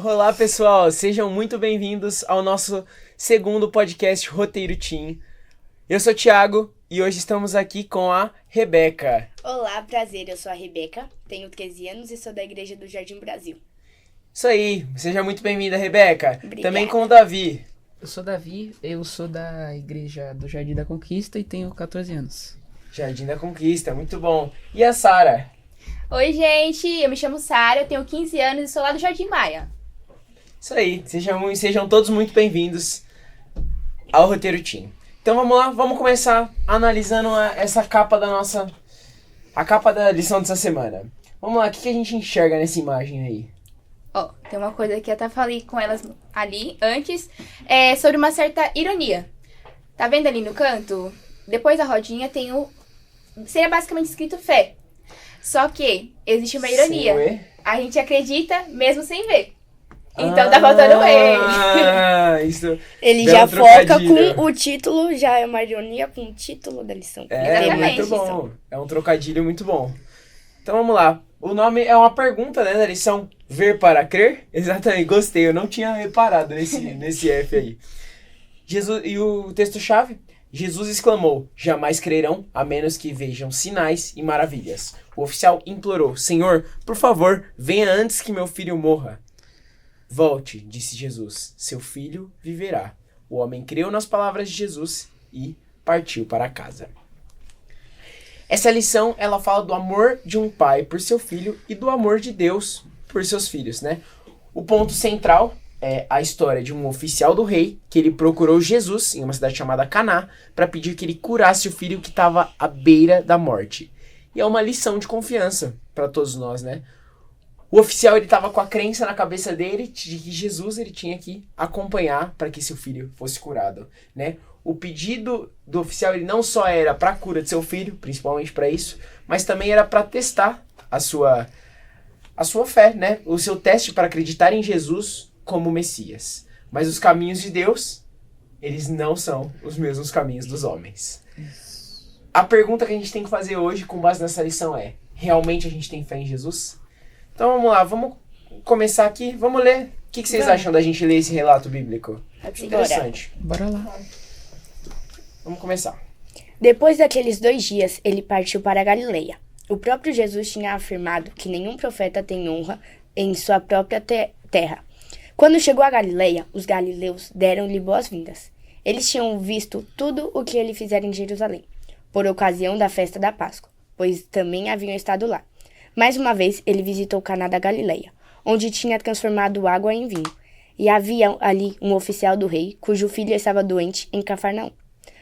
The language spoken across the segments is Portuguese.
Olá, pessoal, sejam muito bem-vindos ao nosso segundo podcast Roteiro Teen. Eu sou o Thiago e hoje estamos aqui com a Rebeca. Olá, prazer, eu sou a Rebeca, tenho 13 anos e sou da Igreja do Jardim Brasil. Isso aí, seja muito bem-vinda, Rebeca. Obrigada. Também com o Davi. Eu sou Davi, eu sou da Igreja do Jardim da Conquista e tenho 14 anos. Jardim da Conquista, muito bom. E a Sara? Oi, gente, eu me chamo Sara, eu tenho 15 anos e sou lá do Jardim Maia. Isso aí, sejam todos muito bem-vindos ao Roteiro Teen. Então vamos lá, vamos começar analisando essa capa a capa da lição dessa semana. Vamos lá, o que a gente enxerga nessa imagem aí? Ó, tem uma coisa que eu até falei com elas ali antes, sobre uma certa ironia. Tá vendo ali no canto? Depois da rodinha tem seria basicamente escrito fé. Só que existe uma ironia. Sim, a gente acredita mesmo sem ver. Então tá faltando ele. Isso. Ele Belo já foca trocadilho. com o título, já é uma ironia com o título da lição. É, Exatamente. muito bom. É um trocadilho muito bom. Então vamos lá. O nome é uma pergunta, né, da lição Ver para Crer. Exatamente, gostei. Eu não tinha reparado nesse F aí. E o texto-chave? Jesus exclamou, jamais crerão, a menos que vejam sinais e maravilhas. O oficial implorou, Senhor, por favor, venha antes que meu filho morra. Volte, disse Jesus, seu filho viverá. O homem creu nas palavras de Jesus e partiu para casa. Essa lição, ela fala do amor de um pai por seu filho e do amor de Deus por seus filhos, né? O ponto central é a história de um oficial do rei que ele procurou Jesus em uma cidade chamada Caná para pedir que ele curasse o filho que estava à beira da morte. E é uma lição de confiança para todos nós, né? O oficial ele estava com a crença na cabeça dele de que Jesus ele tinha que acompanhar para que seu filho fosse curado, né? O pedido do oficial ele não só era para a cura de seu filho, principalmente para isso, mas também era para testar a sua fé, né? O seu teste para acreditar em Jesus como Messias. Mas os caminhos de Deus, eles não são os mesmos caminhos dos homens. A pergunta que a gente tem que fazer hoje, com base nessa lição, é: realmente a gente tem fé em Jesus? Então vamos lá, vamos começar aqui. Vamos ler. O que vocês acham da gente ler esse relato bíblico? Interessante. Bora lá. Vamos começar. Depois daqueles 2 dias, ele partiu para a Galileia. O próprio Jesus tinha afirmado que nenhum profeta tem honra em sua própria terra. Quando chegou a Galileia, os galileus deram-lhe boas-vindas. Eles tinham visto tudo o que ele fizera em Jerusalém, por ocasião da festa da Páscoa, pois também haviam estado lá. Mais uma vez, ele visitou Caná da Galileia, onde tinha transformado água em vinho. E havia ali um oficial do rei, cujo filho estava doente em Cafarnaum.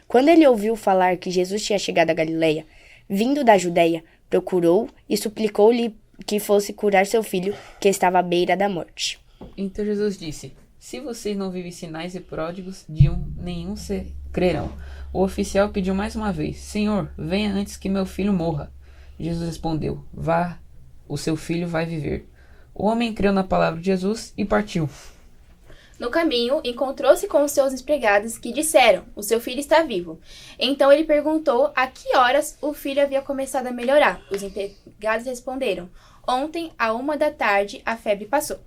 Quando ele ouviu falar que Jesus tinha chegado à Galileia, vindo da Judeia, procurou e suplicou-lhe que fosse curar seu filho, que estava à beira da morte. Então Jesus disse, se vocês não vivem sinais e pródigos, nenhum se crerão. O oficial pediu mais uma vez, Senhor, venha antes que meu filho morra. Jesus respondeu, vá, o seu filho vai viver. O homem creu na palavra de Jesus e partiu. No caminho, encontrou-se com os seus empregados que disseram, o seu filho está vivo. Então ele perguntou a que horas o filho havia começado a melhorar. Os empregados responderam, ontem, à 1h a febre passou.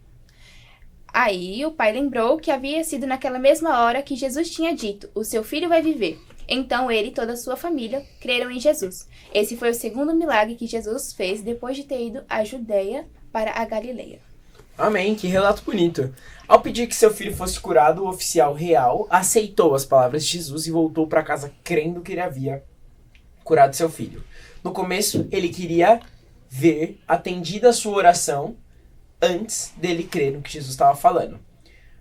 Aí o pai lembrou que havia sido naquela mesma hora que Jesus tinha dito, o seu filho vai viver. Então ele e toda a sua família creram em Jesus. Esse foi o segundo milagre que Jesus fez depois de ter ido à Judeia para a Galileia. Amém, que relato bonito. Ao pedir que seu filho fosse curado, o oficial real aceitou as palavras de Jesus e voltou para casa crendo que ele havia curado seu filho. No começo, ele queria ver atendida a sua oração antes dele crer no que Jesus estava falando.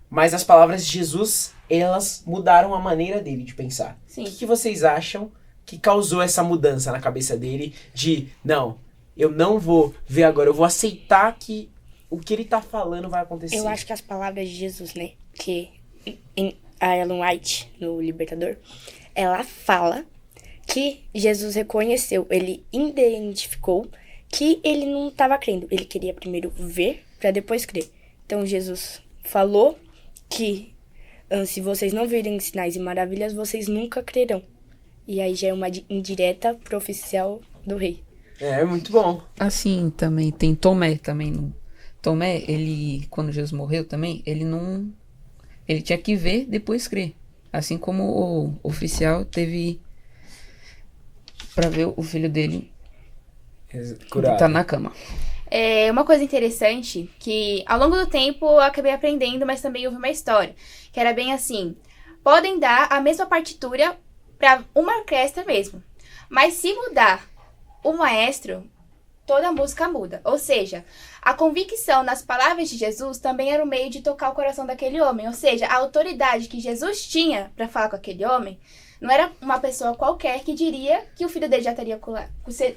Mas as palavras de Jesus, elas mudaram a maneira dele de pensar. Sim. O que vocês acham que causou essa mudança na cabeça dele de, não, eu não vou ver agora, eu vou aceitar que o que ele tá falando vai acontecer? Eu acho que as palavras de Jesus, né, que a Ellen White, no Libertador, ela fala que Jesus reconheceu, ele identificou que ele não estava crendo. Ele queria primeiro ver para depois crer. Então Jesus falou que se vocês não virem sinais e maravilhas, vocês nunca crerão. E aí já é uma indireta pro oficial do rei. É, muito bom. Assim também tem Tomé também Tomé, quando Jesus morreu também, ele tinha que ver, depois crer. Assim como o oficial teve para ver o filho dele Curado. tá na cama. É uma coisa interessante que ao longo do tempo eu acabei aprendendo, mas também houve uma história, que era bem assim: podem dar a mesma partitura para uma orquestra mesmo, mas se mudar o maestro, toda a música muda. Ou seja, a convicção nas palavras de Jesus também era o meio de tocar o coração daquele homem. Ou seja, a autoridade que Jesus tinha para falar com aquele homem não era uma pessoa qualquer que diria que o filho dele já teria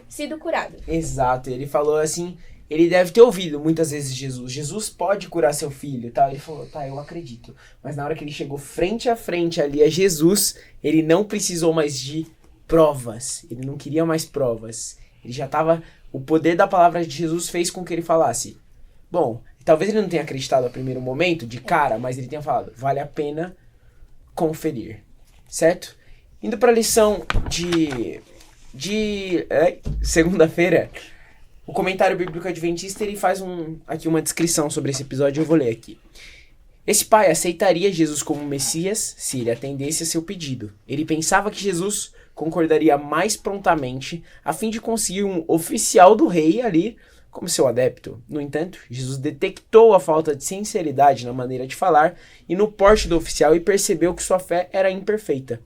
sido curado. Exato, ele falou assim, ele deve ter ouvido muitas vezes Jesus pode curar seu filho, tá? Ele falou, tá, eu acredito. Mas na hora que ele chegou frente a frente ali a Jesus, ele não precisou mais de provas, ele não queria mais provas. Ele já tava, o poder da palavra de Jesus fez com que ele falasse. Bom, talvez ele não tenha acreditado a primeiro momento, de cara, mas ele tenha falado, vale a pena conferir, certo? Indo para a lição de segunda-feira, o comentário bíblico adventista ele faz aqui uma descrição sobre esse episódio, eu vou ler aqui. Esse pai aceitaria Jesus como Messias se ele atendesse a seu pedido. Ele pensava que Jesus concordaria mais prontamente a fim de conseguir um oficial do rei ali como seu adepto. No entanto, Jesus detectou a falta de sinceridade na maneira de falar e no porte do oficial e percebeu que sua fé era imperfeita.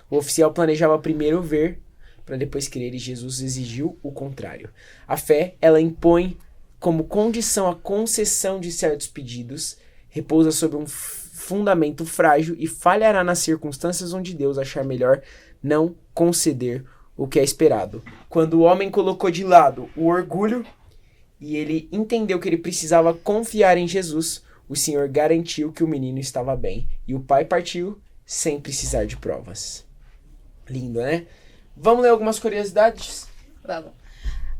O oficial planejava primeiro ver para depois crer e Jesus exigiu o contrário. A fé, ela impõe como condição a concessão de certos pedidos, repousa sobre um fundamento frágil e falhará nas circunstâncias onde Deus achar melhor não conceder o que é esperado. Quando o homem colocou de lado o orgulho e ele entendeu que ele precisava confiar em Jesus, o Senhor garantiu que o menino estava bem e o pai partiu sem precisar de provas. Lindo, né? Vamos ler algumas curiosidades? Vamos.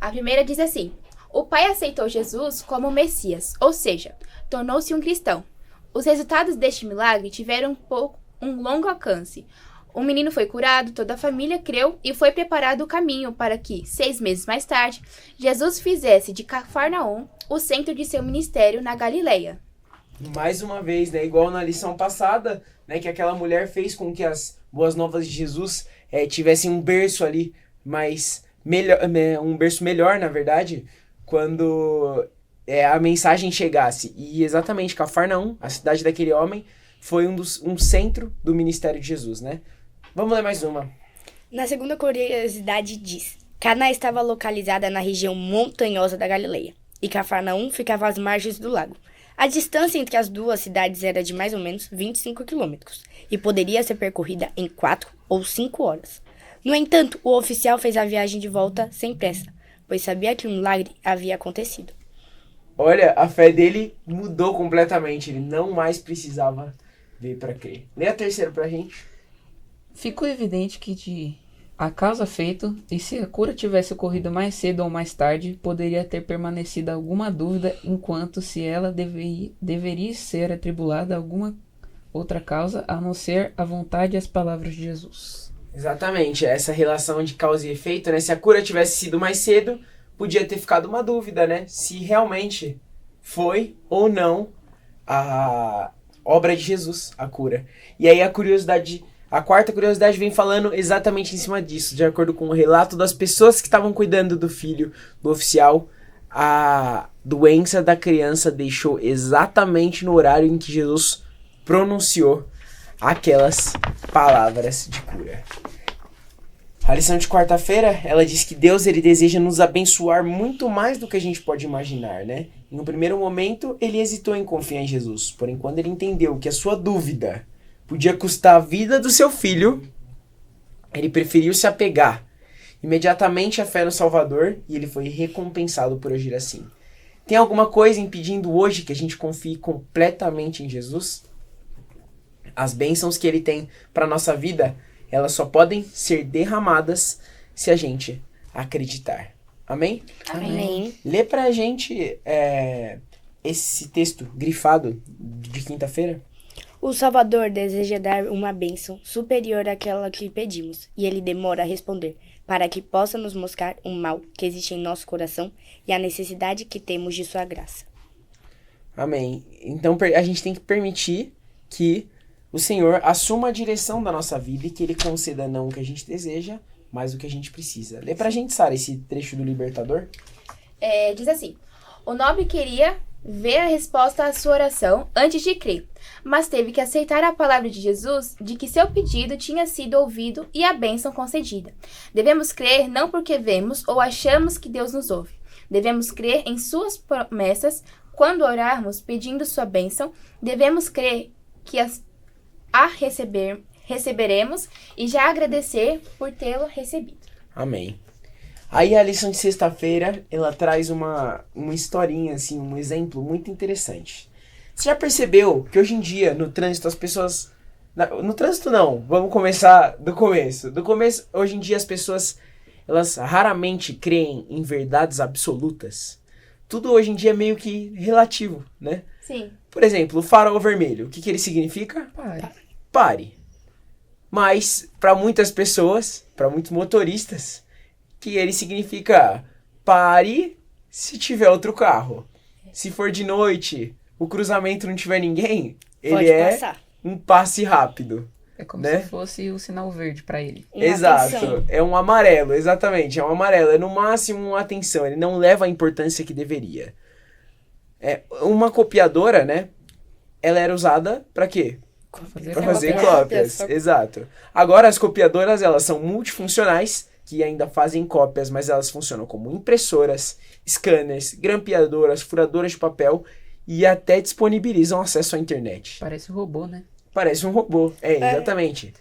A primeira diz assim: o pai aceitou Jesus como Messias, ou seja, tornou-se um cristão. Os resultados deste milagre tiveram um longo alcance. O menino foi curado, toda a família creu e foi preparado o caminho para que, 6 meses mais tarde, Jesus fizesse de Cafarnaum o centro de seu ministério na Galileia. Mais uma vez, né, igual na lição passada, né, que aquela mulher fez com que as boas novas de Jesus tivessem um berço ali, um berço melhor, na verdade, quando a mensagem chegasse. E exatamente, Cafarnaum, a cidade daquele homem, foi um centro do ministério de Jesus, né? Vamos ler mais uma. Na segunda curiosidade diz: Caná estava localizada na região montanhosa da Galileia, e Cafarnaum ficava às margens do lago. A distância entre as duas cidades era de mais ou menos 25 quilômetros, e poderia ser percorrida em 4 ou 5 horas. No entanto, o oficial fez a viagem de volta sem pressa, pois sabia que um milagre havia acontecido. Olha, a fé dele mudou completamente, ele não mais precisava ver para crer. Lê a terceira pra gente. Ficou evidente que de acaso feito, e se a cura tivesse ocorrido mais cedo ou mais tarde, poderia ter permanecido alguma dúvida enquanto se ela deveria ser atribulada a alguma outra causa, a não ser a vontade e as palavras de Jesus. Exatamente, essa relação de causa e efeito, né? Se a cura tivesse sido mais cedo, podia ter ficado uma dúvida, né? Se realmente foi ou não a obra de Jesus, a cura. E aí a quarta curiosidade vem falando exatamente em cima disso. De acordo com o relato das pessoas que estavam cuidando do filho do oficial, a doença da criança deixou exatamente no horário em que Jesus pronunciou aquelas palavras de cura. A lição de quarta-feira, ela diz que Deus ele deseja nos abençoar muito mais do que a gente pode imaginar, né? Em um primeiro momento, ele hesitou em confiar em Jesus. Porém, quando ele entendeu que a sua dúvida podia custar a vida do seu filho, ele preferiu se apegar imediatamente à fé no Salvador e ele foi recompensado por agir assim. Tem alguma coisa impedindo hoje que a gente confie completamente em Jesus? As bênçãos que ele tem para nossa vida, elas só podem ser derramadas se a gente acreditar. Amém? Amém. Lê pra gente esse texto grifado de quinta-feira. O Salvador deseja dar uma bênção superior àquela que pedimos, e ele demora a responder, para que possa nos mostrar o mal que existe em nosso coração e a necessidade que temos de sua graça. Amém. Então a gente tem que permitir que o Senhor assuma a direção da nossa vida e que Ele conceda não o que a gente deseja, mas o que a gente precisa. Lê pra gente, Sara, esse trecho do Libertador. Diz assim: o nobre queria ver a resposta à sua oração antes de crer, mas teve que aceitar a palavra de Jesus de que seu pedido tinha sido ouvido e a bênção concedida. Devemos crer não porque vemos ou achamos que Deus nos ouve. Devemos crer em suas promessas. Quando orarmos pedindo sua bênção, devemos crer que receberemos e já agradecer por tê-lo recebido. Amém. Aí a lição de sexta-feira, ela traz uma historinha, assim, um exemplo muito interessante. Você já percebeu que hoje em dia, no trânsito, as pessoas... No trânsito não, vamos começar do começo. Do começo, hoje em dia as pessoas, elas raramente creem em verdades absolutas. Tudo hoje em dia é meio que relativo, né? Sim. Por exemplo, o farol vermelho, o que ele significa? Pare. Mas, para muitas pessoas, para muitos motoristas, que ele significa pare se tiver outro carro. Se for de noite, o cruzamento não tiver ninguém, Pode ele passar. Um passe rápido. É como né? se fosse o sinal verde pra ele. Exato. Atenção. É um amarelo, exatamente. É um amarelo. É no máximo uma atenção. Ele não leva a importância que deveria. Uma copiadora, né? Ela era usada pra quê? Pra fazer cópias. Exato. Agora as copiadoras, elas são multifuncionais, que ainda fazem cópias, mas elas funcionam como impressoras, scanners, grampeadoras, furadoras de papel e até disponibilizam acesso à internet. Parece um robô, né? Parece um robô. Exatamente.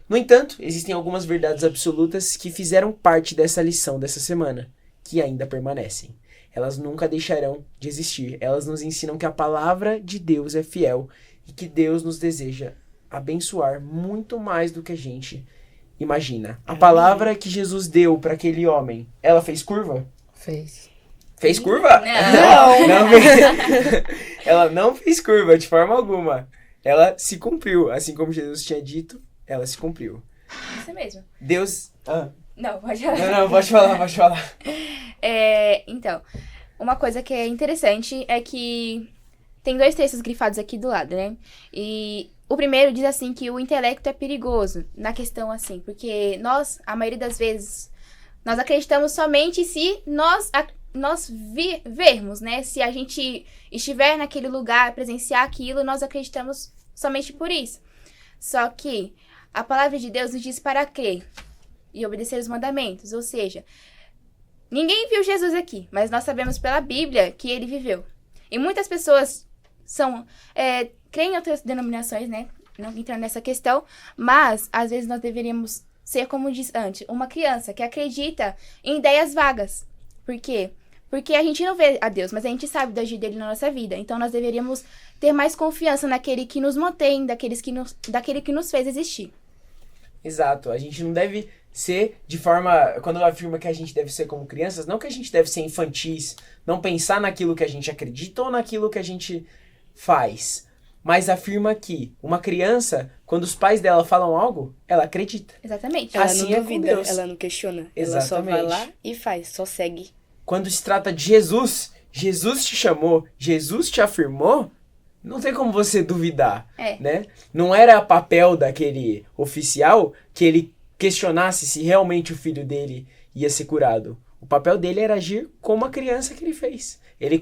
No entanto, existem algumas verdades absolutas que fizeram parte dessa lição dessa semana, que ainda permanecem. Elas nunca deixarão de existir. Elas nos ensinam que a palavra de Deus é fiel e que Deus nos deseja abençoar muito mais do que a gente imagina. A palavra que Jesus deu para aquele homem, ela fez curva? Fez. Fez curva? Não fez. Ela não fez curva de forma alguma. Ela se cumpriu. Assim como Jesus tinha dito, ela se cumpriu. Isso mesmo. Deus... Não, pode falar. Não, pode falar. Então, uma coisa que é interessante é que tem 2 textos grifados aqui do lado, né? E o primeiro diz assim que o intelecto é perigoso, na questão assim, porque nós, a maioria das vezes, nós acreditamos somente se nós vermos, né? Se a gente estiver naquele lugar, presenciar aquilo, nós acreditamos somente por isso. Só que a palavra de Deus nos diz para crer e obedecer os mandamentos, ou seja, ninguém viu Jesus aqui, mas nós sabemos pela Bíblia que ele viveu. E muitas pessoas creem em outras denominações, né? Não entrando nessa questão, mas às vezes nós deveríamos ser, como diz antes, uma criança que acredita em ideias vagas. Por quê? Porque a gente não vê a Deus, mas a gente sabe do agir dele na nossa vida. Então nós deveríamos ter mais confiança naquele que nos mantém, daquele que nos fez existir. Exato. A gente não deve ser de forma... Quando ela afirma que a gente deve ser como crianças, não que a gente deve ser infantis, não pensar naquilo que a gente acredita ou naquilo que a gente faz. Mas afirma que uma criança, quando os pais dela falam algo, ela acredita. Exatamente. Ela Assim não é com duvida, Deus. ela não questiona. Exatamente. Ela só vai lá e faz, só segue. Quando se trata de Jesus, Jesus te chamou, Jesus te afirmou, não tem como você duvidar, né? Não era papel daquele oficial que ele questionasse se realmente o filho dele ia ser curado. O papel dele era agir como a criança que ele fez. Ele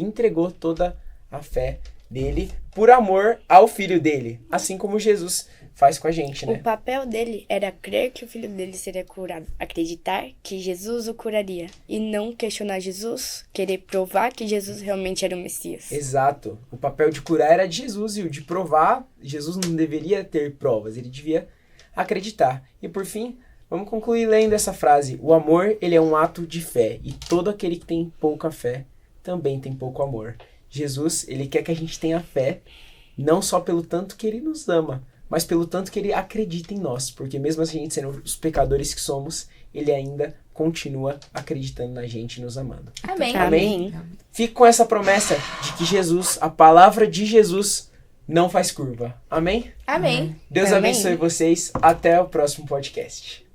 entregou toda a fé dele por amor ao filho dele, assim como Jesus faz com a gente, né? O papel dele era crer que o filho dele seria curado, acreditar que Jesus o curaria e não questionar Jesus, querer provar que Jesus realmente era o Messias. Exato. O papel de curar era de Jesus e o de provar, Jesus não deveria ter provas, ele devia acreditar. E por fim, vamos concluir lendo essa frase. O amor, ele é um ato de fé e todo aquele que tem pouca fé também tem pouco amor. Jesus, ele quer que a gente tenha fé, não só pelo tanto que ele nos ama, mas pelo tanto que ele acredita em nós, porque mesmo a gente sendo os pecadores que somos, ele ainda continua acreditando na gente e nos amando. Amém. Amém? Fique com essa promessa de que Jesus, a palavra de Jesus, não faz curva. Amém? Amém. Deus Amém. abençoe vocês. Até o próximo podcast.